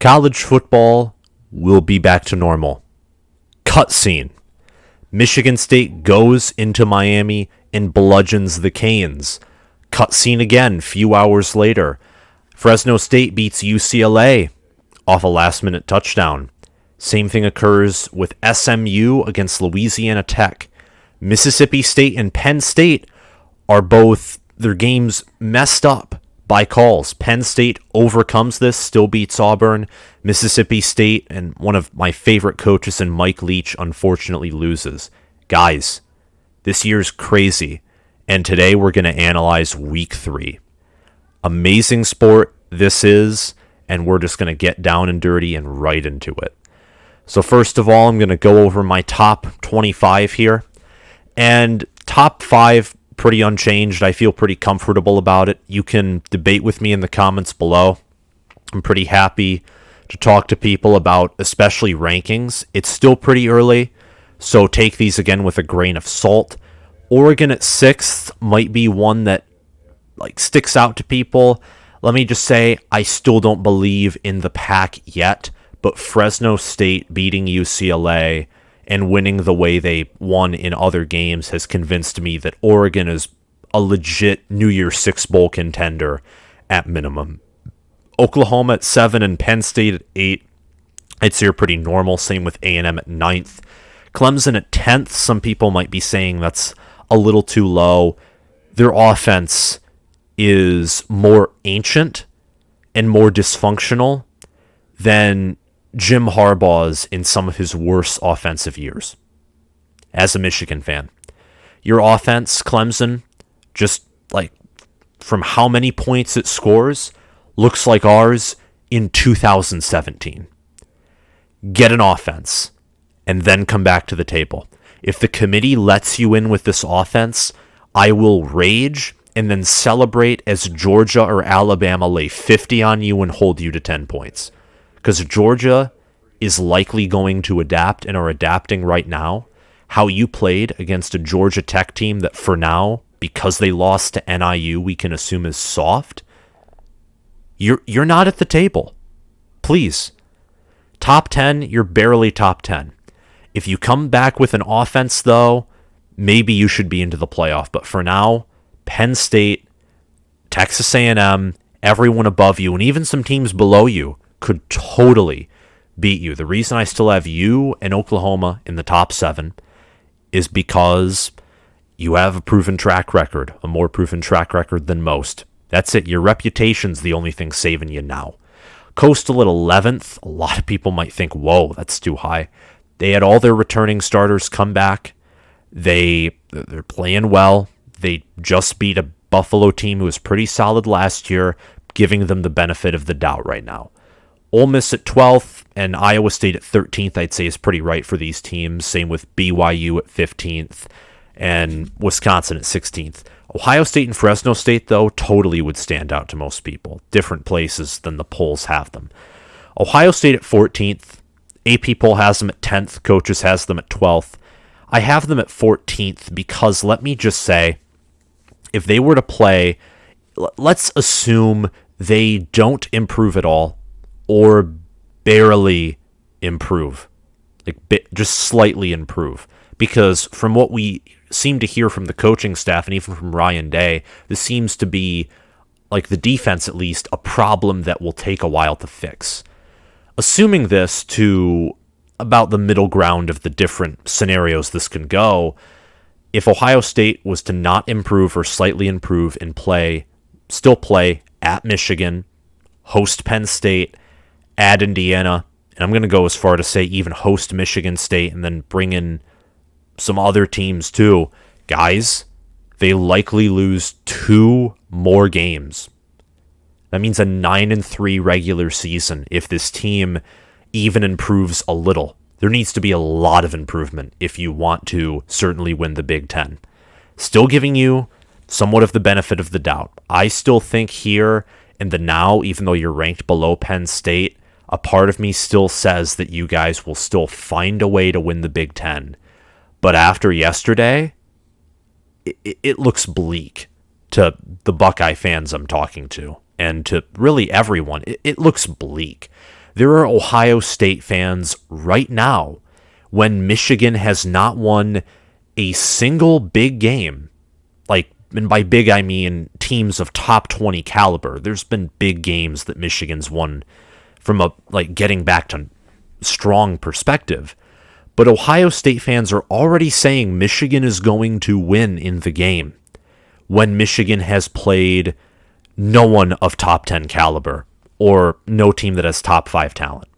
College football will be back to normal. Cutscene. Michigan State goes into Miami and bludgeons the Canes. Cutscene again, few hours later. Fresno State beats UCLA off a last-minute touchdown. Same thing occurs with SMU against Louisiana Tech. Mississippi State and Penn State are both their games messed up by calls. Penn State overcomes this, still beats Auburn. Mississippi State and one of my favorite coaches in Mike Leach unfortunately loses. Guys, this year's crazy, and today we're going to analyze Week 3. Amazing sport this is, and we're just going to get down and dirty and right into it. So first of all, I'm going to go over my top 25 here, and top 5 pretty unchanged. I feel pretty comfortable about it. You can debate with me in the comments below. I'm pretty happy to talk to people about especially rankings. It's still pretty early, so take these again with a grain of salt. Oregon at 6th might be one that sticks out to people. Let me just say, I still don't believe in the pack yet, but Fresno State beating UCLA and winning the way they won in other games has convinced me that Oregon is a legit New Year's Six Bowl contender at minimum. Oklahoma at 7 and Penn State at 8. I'd say are pretty normal. Same with A&M at 9th. Clemson at 10th. Some people might be saying that's a little too low. Their offense is more ancient and more dysfunctional than Jim Harbaugh's in some of his worst offensive years. As a Michigan fan, your offense, Clemson, just from how many points it scores, looks like ours in 2017. Get an offense and then come back to the table. If the committee lets you in with this offense, I will rage and then celebrate as Georgia or Alabama lay 50 on you and hold you to 10 points. Because Georgia is likely going to adapt and are adapting right now. How you played against a Georgia Tech team that for now, because they lost to NIU, we can assume is soft. You're not at the table. Please. Top 10, you're barely top 10. If you come back with an offense, though, maybe you should be into the playoff. But for now, Penn State, Texas A&M, everyone above you, and even some teams below you could totally beat you. The reason I still have you and Oklahoma in the top 7 is because you have a proven track record, a more proven track record than most. That's it. Your reputation's the only thing saving you now. Coastal at 11th. A lot of people might think, whoa, that's too high. They had all their returning starters come back. They're playing well. They just beat a Buffalo team who was pretty solid last year, giving them the benefit of the doubt right now. Ole Miss at 12th and Iowa State at 13th, I'd say is pretty right for these teams. Same with BYU at 15th and Wisconsin at 16th. Ohio State and Fresno State, though, totally would stand out to most people. Different places than the polls have them. Ohio State at 14th. AP poll has them at 10th. Coaches has them at 12th. I have them at 14th because, let me just say, if they were to play, let's assume they don't improve at all or barely improve. Just slightly improve. Because from what we seem to hear from the coaching staff and even from Ryan Day, this seems to be, the defense at least, a problem that will take a while to fix. Assuming this to about the middle ground of the different scenarios this can go, if Ohio State was to not improve or slightly improve and still play at Michigan, host Penn State, at Indiana, and I'm going to go as far to say even host Michigan State and then bring in some other teams too, guys, they likely lose 2 more games. That means a 9-3 regular season if this team even improves a little. There needs to be a lot of improvement if you want to certainly win the Big Ten. Still giving you somewhat of the benefit of the doubt. I still think here in the now, even though you're ranked below Penn State, a part of me still says that you guys will still find a way to win the Big Ten. But after yesterday, it looks bleak to the Buckeye fans I'm talking to and to really everyone. It looks bleak. There are Ohio State fans right now, when Michigan has not won a single big game, like, and by big I mean teams of top 20 caliber. There's been big games that Michigan's won from a getting back to strong perspective. But Ohio State fans are already saying Michigan is going to win in the game when Michigan has played no one of top 10 caliber or no team that has top 5 talent.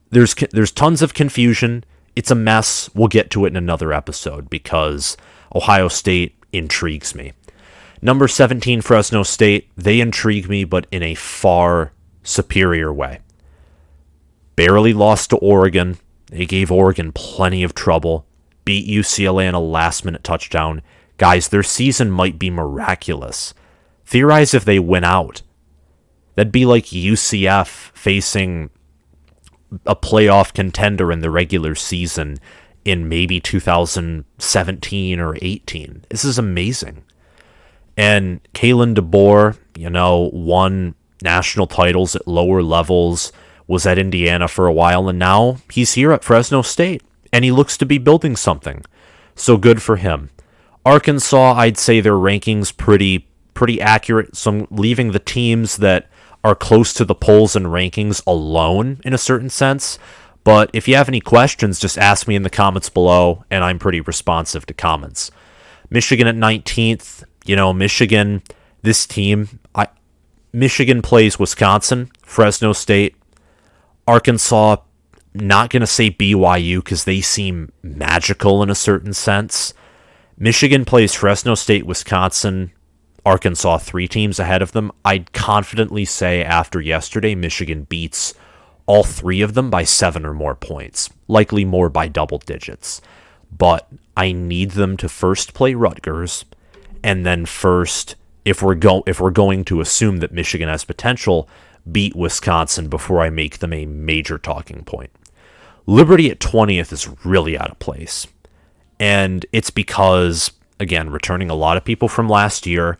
There's tons of confusion. It's a mess. We'll get to it in another episode because Ohio State intrigues me. Number 17, Fresno State. They intrigue me, but in a far superior way. Barely lost to Oregon. They gave Oregon plenty of trouble. Beat UCLA in a last-minute touchdown. Guys, their season might be miraculous. Theorize if they win out. That'd be like UCF facing a playoff contender in the regular season in maybe 2017 or 18. This is amazing. And Kalen DeBoer, won national titles at lower levels, was at Indiana for a while, and now he's here at Fresno State, and he looks to be building something. So good for him. Arkansas, I'd say their rankings pretty accurate. So I'm leaving the teams that are close to the polls and rankings alone in a certain sense. But if you have any questions, just ask me in the comments below, and I'm pretty responsive to comments. Michigan at 19th. Michigan, this team, Michigan plays Wisconsin, Fresno State, Arkansas. Not going to say BYU because they seem magical in a certain sense. Michigan plays Fresno State, Wisconsin, Arkansas, 3 teams ahead of them. I'd confidently say after yesterday, Michigan beats all 3 of them by 7 or more points, likely more by double digits. But I need them to first play Rutgers, and then first, if we're going to assume that Michigan has potential, beat Wisconsin before I make them a major talking point. Liberty at 20th is really out of place. And it's because, again, returning a lot of people from last year.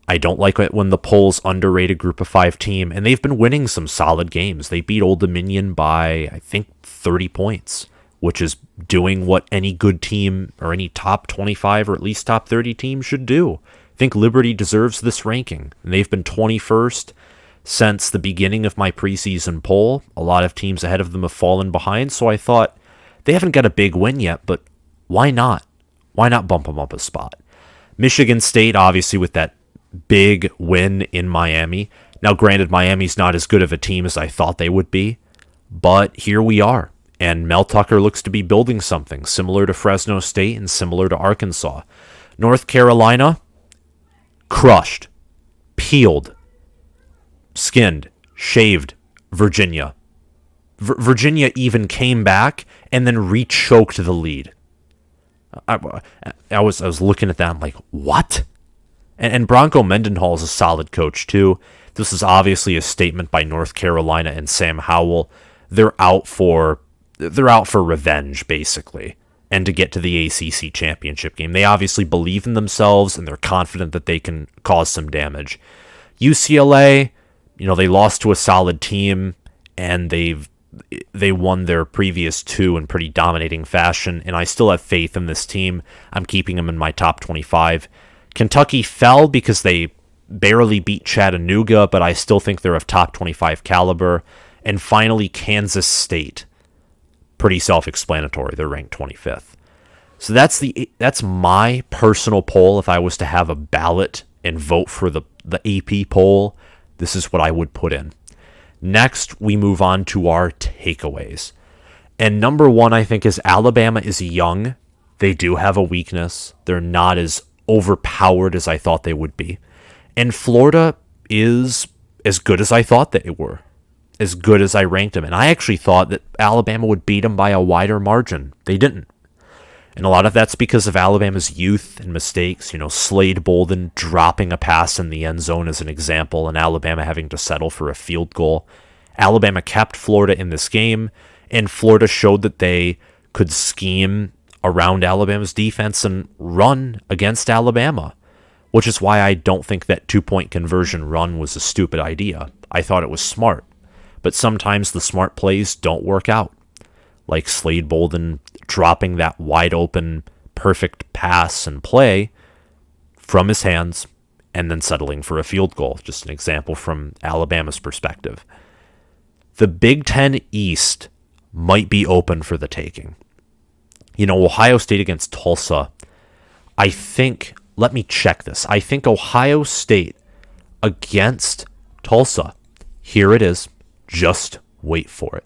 I don't like it when the polls underrate a group of 5 team, and they've been winning some solid games. They beat Old Dominion by, I think, 30 points, which is doing what any good team or any top 25 or at least top 30 team should do. I think Liberty deserves this ranking, and they've been 21st since the beginning of my preseason poll. A lot of teams ahead of them have fallen behind, so I thought they haven't got a big win yet, but why not? Why not bump them up a spot? Michigan State, obviously, with that big win in Miami. Now, granted, Miami's not as good of a team as I thought they would be, but here we are. And Mel Tucker looks to be building something similar to Fresno State and similar to Arkansas. North Carolina, crushed, peeled, skinned, shaved Virginia. Virginia even came back and then re-choked the lead. I was looking at that, I'm like, what? And Bronco Mendenhall is a solid coach too. This is obviously a statement by North Carolina and Sam Howell. They're out for revenge, basically, and to get to the ACC championship game. They obviously believe in themselves and they're confident that they can cause some damage. UCLA, they lost to a solid team and they won their previous 2 in pretty dominating fashion, and I still have faith in this team. I'm keeping them in my top 25. Kentucky fell because they barely beat Chattanooga, but I still think they're of top 25 caliber. And finally, Kansas State. Pretty self-explanatory. They're ranked 25th. So that's my personal poll. If I was to have a ballot and vote for the AP poll, this is what I would put in. Next, we move on to our takeaways. And number 1, I think, is Alabama is young. They do have a weakness. They're not as overpowered as I thought they would be. And Florida is as good as I thought they were. As good as I ranked them. And I actually thought that Alabama would beat them by a wider margin. They didn't. And a lot of that's because of Alabama's youth and mistakes. Slade Bolden dropping a pass in the end zone as an example, and Alabama having to settle for a field goal. Alabama kept Florida in this game, and Florida showed that they could scheme around Alabama's defense and run against Alabama, which is why I don't think that 2-point conversion run was a stupid idea. I thought it was smart. but sometimes the smart plays don't work out. Like Slade Bolden dropping that wide open, perfect pass and play from his hands and then settling for a field goal. Just an example from Alabama's perspective. The Big Ten East might be open for the taking. Ohio State against Tulsa, let me check this. I think Ohio State against Tulsa, here it is, just wait for it.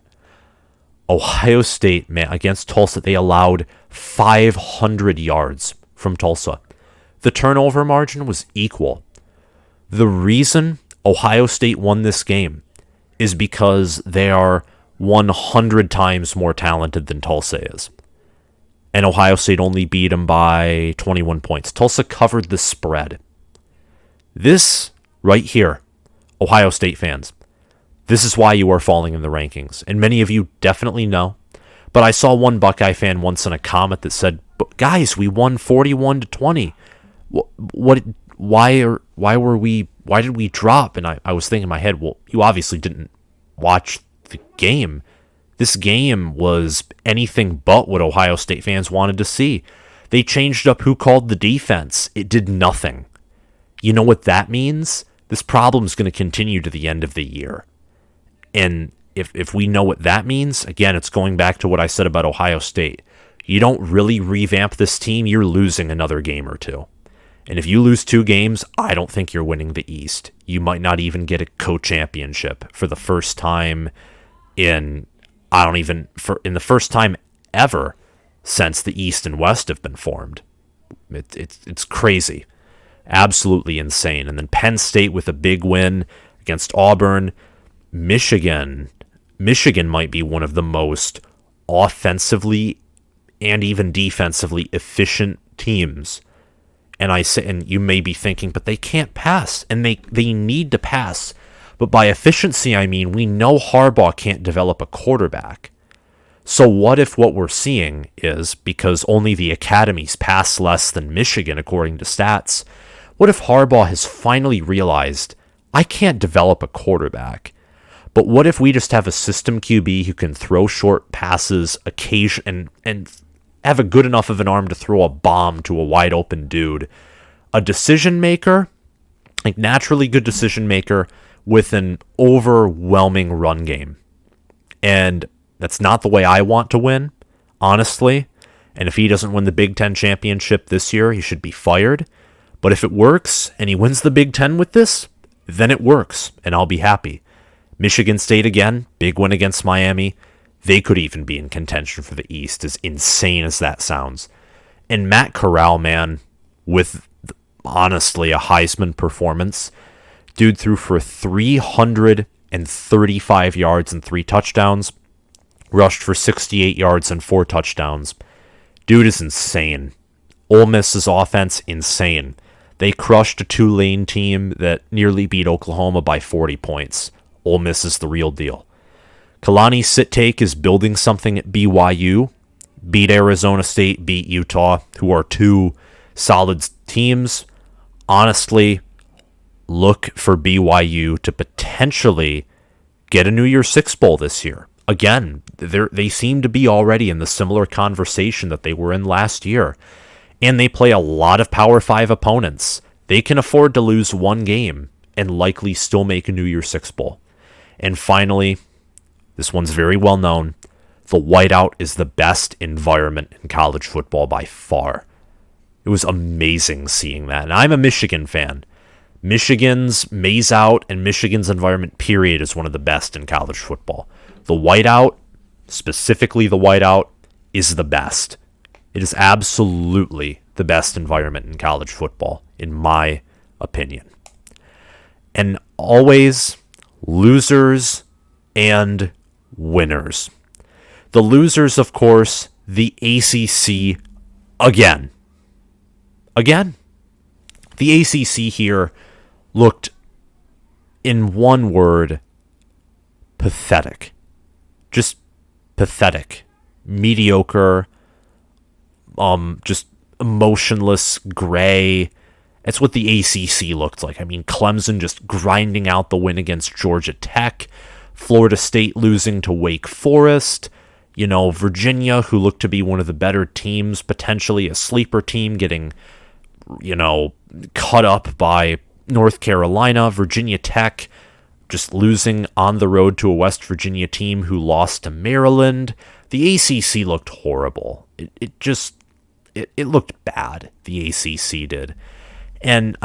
Ohio State, man, against Tulsa, they allowed 500 yards from Tulsa. The turnover margin was equal. The reason Ohio State won this game is because they are 100 times more talented than Tulsa is. And Ohio State only beat them by 21 points. Tulsa covered the spread. This right here, Ohio State fans, this is why you are falling in the rankings. And many of you definitely know. But I saw one Buckeye fan once in a comment that said, guys, we won 41-20. Why did we drop? And I was thinking in my head, well, you obviously didn't watch the game. This game was anything but what Ohio State fans wanted to see. They changed up who called the defense. It did nothing. You know what that means? This problem's going to continue to the end of the year. And if we know what that means, again, it's going back to what I said about Ohio State. You don't really revamp this team, you're losing another game or two. And if you lose 2 games, I don't think you're winning the East. You might not even get a co-championship for the first time in the first time ever since the East and West have been formed. It's crazy. Absolutely insane. And then Penn State with a big win against Auburn. Michigan might be one of the most offensively and even defensively efficient teams. And you may be thinking, but they can't pass, and they need to pass. But by efficiency, I mean we know Harbaugh can't develop a quarterback. So what if what we're seeing is, because only the academies pass less than Michigan according to stats, what if Harbaugh has finally realized, I can't develop a quarterback? But what if we just have a system QB who can throw short passes occasionally and have a good enough of an arm to throw a bomb to a wide open dude? A decision maker, like naturally good decision maker with an overwhelming run game. And that's not the way I want to win, honestly. And if he doesn't win the Big Ten championship this year, he should be fired. But if it works and he wins the Big Ten with this, then it works and I'll be happy. Michigan State again, big win against Miami. They could even be in contention for the East, as insane as that sounds. And Matt Corral, man, with honestly a Heisman performance. Dude threw for 335 yards and 3 touchdowns. Rushed for 68 yards and 4 touchdowns. Dude is insane. Ole Miss's offense, insane. They crushed a Tulane team that nearly beat Oklahoma by 40 points. Ole Miss is the real deal. Kalani Sitake is building something at BYU. Beat Arizona State, beat Utah, who are 2 solid teams. Honestly, look for BYU to potentially get a New Year's Six Bowl this year. Again, they seem to be already in the similar conversation that they were in last year. And they play a lot of Power 5 opponents. They can afford to lose 1 game and likely still make a New Year's Six Bowl. And finally, this one's very well known. The whiteout is the best environment in college football by far. It was amazing seeing that. And I'm a Michigan fan. Michigan's maize out and Michigan's environment, period, is one of the best in college football. The whiteout, specifically the whiteout, is the best. It is absolutely the best environment in college football, in my opinion. And always losers and winners. The losers, of course, the ACC again. Again. The ACC here looked, in one word, pathetic. Just pathetic. Mediocre. Just emotionless, gray. That's what the ACC looked like. I mean, Clemson just grinding out the win against Georgia Tech. Florida State losing to Wake Forest. Virginia, who looked to be one of the better teams, potentially a sleeper team, getting, cut up by North Carolina. Virginia Tech just losing on the road to a West Virginia team who lost to Maryland. The ACC looked horrible. It looked bad, the ACC did. And,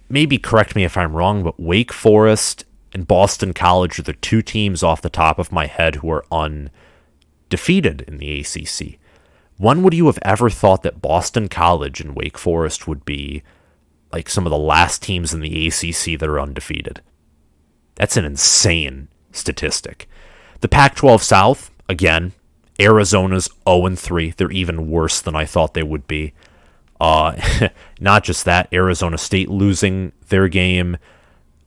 maybe correct me if I'm wrong, but Wake Forest and Boston College are the two teams off the top of my head who are undefeated in the ACC. When would you have ever thought that Boston College and Wake Forest would be like some of the last teams in the ACC that are undefeated? That's an insane statistic. The Pac-12 South, again, Arizona's 0-3. They're even worse than I thought they would be. Not just that, Arizona State losing their game,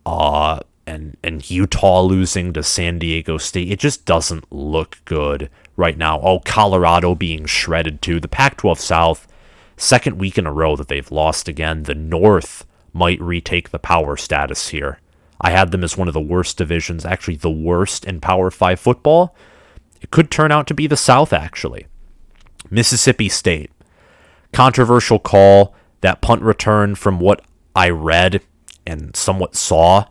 and Utah losing to San Diego State. It just doesn't look good right now. Colorado being shredded too. The Pac-12 South, second week in a row that they've lost again. The North might retake the power status here. I had them as one of the worst divisions, actually the worst in Power 5 football. It could turn out to be the South, actually. Mississippi State. Controversial call. That punt return, from what I read and somewhat saw,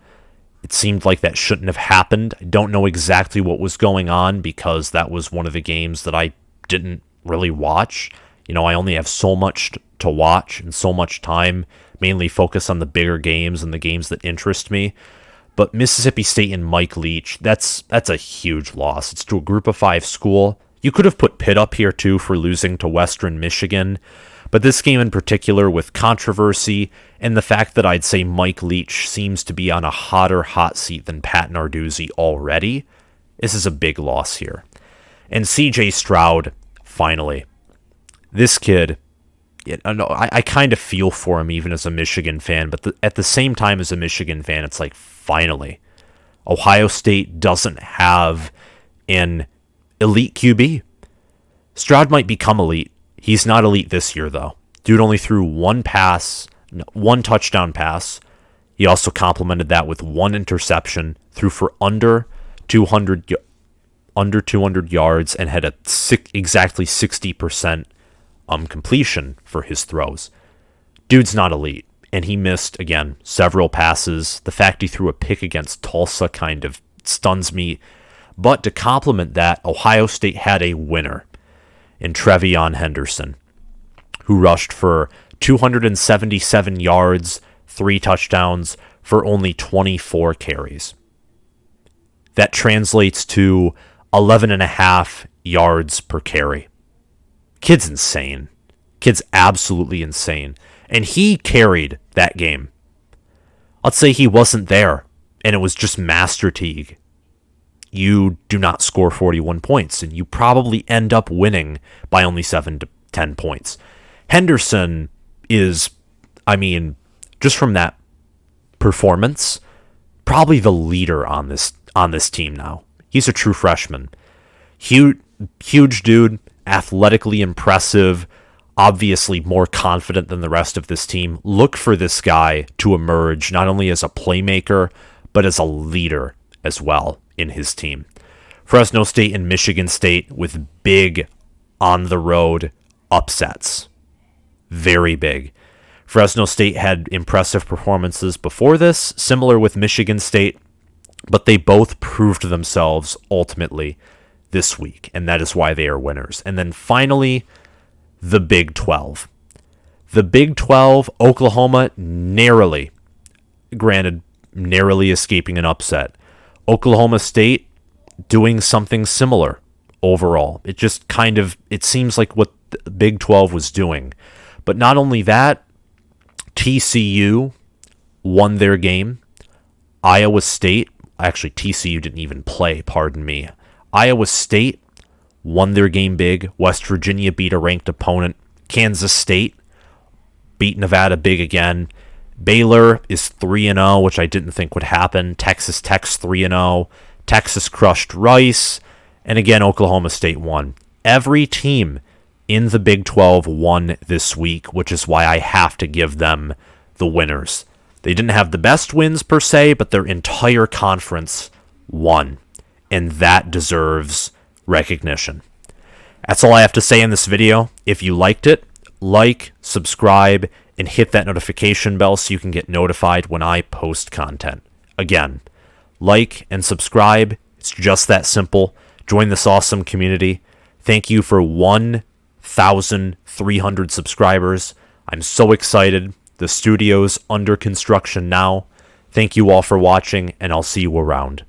it seemed like that shouldn't have happened. I don't know exactly what was going on because that was one of the games that I didn't really watch. I only have so much to watch and so much time, mainly focus on the bigger games and the games that interest me. But Mississippi State and Mike Leach, that's a huge loss. It's to a Group of 5 school. You could have put Pitt up here too for losing to Western Michigan. But this game in particular, with controversy and the fact that I'd say Mike Leach seems to be on a hotter hot seat than Pat Narduzzi already, this is a big loss here. And CJ Stroud, finally. This kid, I kind of feel for him even as a Michigan fan, but at the same time as a Michigan fan, it's like, finally, Ohio State doesn't have an elite QB. Stroud might become elite. He's not elite this year, though. Dude only threw one touchdown pass. He also complemented that with one interception, threw for under 200 yards, and had exactly 60% completion for his throws. Dude's not elite. And he missed, again, several passes. The fact he threw a pick against Tulsa kind of stuns me. But to complement that, Ohio State had a winner in Trevion Henderson, who rushed for 277 yards, 3 touchdowns, for only 24 carries. That translates to 11.5 yards per carry. Kid's insane. Kid's absolutely insane. And he carried that game. Let's say he wasn't there, and it was just Master Teague. You do not score 41 points, and you probably end up winning by only 7 to 10 points. Henderson is, just from that performance, probably the leader on this team now. He's a true freshman. Huge dude, athletically impressive, obviously more confident than the rest of this team. Look for this guy to emerge not only as a playmaker, but as a leader as well in his team. Fresno State and Michigan State with big on-the-road upsets. Very big. Fresno State had impressive performances before this, similar with Michigan State, but they both proved themselves ultimately this week, and that is why they are winners. And then finally, the Big 12. The Big 12, Oklahoma narrowly escaping an upset. Oklahoma State doing something similar overall. It seems like what the Big 12 was doing. But not only that, TCU won their game. Iowa State, actually TCU didn't even play, pardon me. Iowa State won their game big. West Virginia beat a ranked opponent. Kansas State beat Nevada big again. Baylor is 3-0, which I didn't think would happen. Texas Tech's 3-0. Texas crushed Rice. And again, Oklahoma State won. Every team in the Big 12 won this week, which is why I have to give them the winners. They didn't have the best wins per se, but their entire conference won. and that deserves recognition. That's all I have to say in this video. If you liked it, like, subscribe, and hit that notification bell so you can get notified when I post content. Again, like and subscribe. It's just that simple. Join this awesome community. Thank you for 1,300 subscribers. I'm so excited. The studio's under construction now. Thank you all for watching, and I'll see you around.